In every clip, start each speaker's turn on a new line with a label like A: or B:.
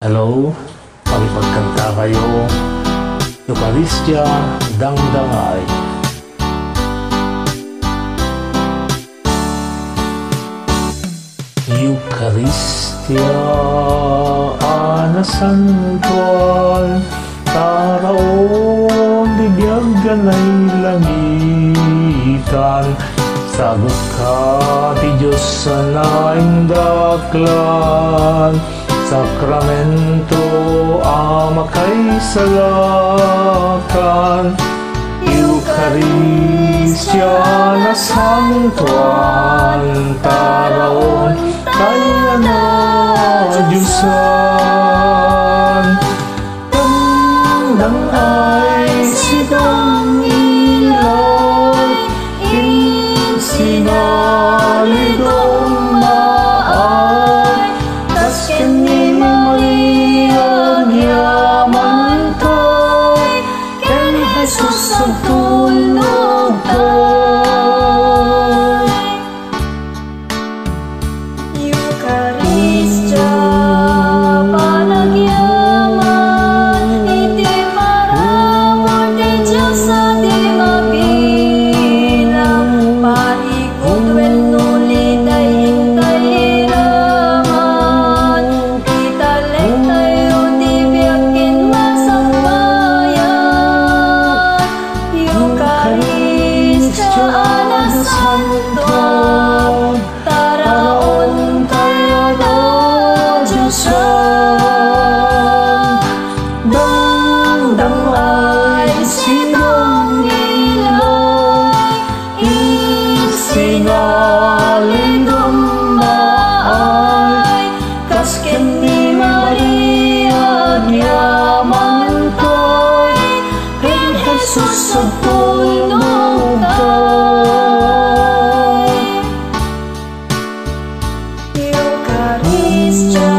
A: Hello, pakipagkanta kayo. Eucharistia Dangdangay. Eucharistia ana santuan, taraon bibiyag ganay langitan. Sagot ka ti Diyos sa naing daklan, sakramento ama kay salakan. Eucharistia na santuan, taraon tayo na Diyosan. Dangdang ay sidang ilaw, sinalidong maay, tas kini Maria yaman to'y, ken Jesus ang tulog to'y.
B: Eucharistia panagyaman, iti paramon ti Diyos sa di mabilang, parikot wenno liday hintay iraman, italek tayo di biyakin masakbayan. Eucharistia ana santuan, taraon tayo na Diyosan.
A: Dangdang ay sidang ilaw, sinalidong maay, kas ken ni Maria yaman to'y, ken Jesus ang tulog to'y.
B: Eucharistia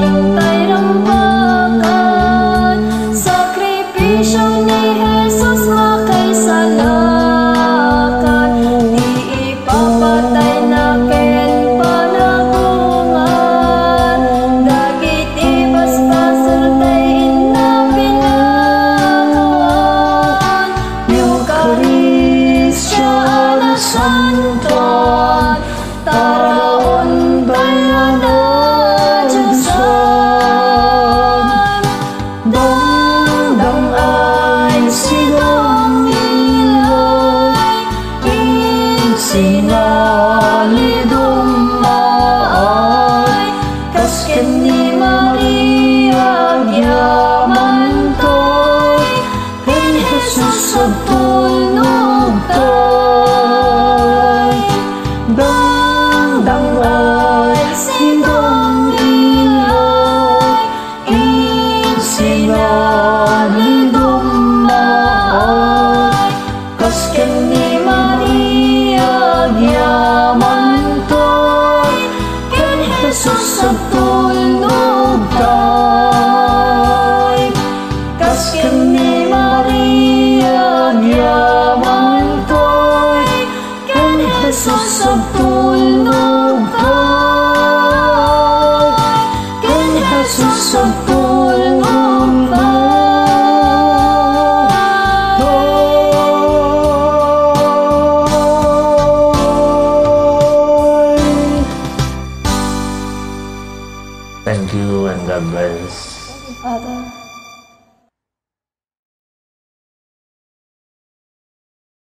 B: intay rambakan, sakripisyo ni Jesus makaisalakan, di ipapatay na ken panagungan, dagiti basbasol tay inna pinakawan. Eucharistia ana santuan, taraon tayo na Diyosan.
A: Dangdang ay sidang ilaw, sinalidong maay, kas ken ni Maria yaman to'y, ken Jesus ang tulog to'y. Dangdang ay sidang ilaw, sinalidong maay, kas ken ni Maria yaman to'y, ken Jesus ang tulog to'y. Kas ken ni Maria yaman to'y, ken Jesus ang tulog to'y, ken Jesus ang tulog to'y. Thank you and God bless.
B: Father.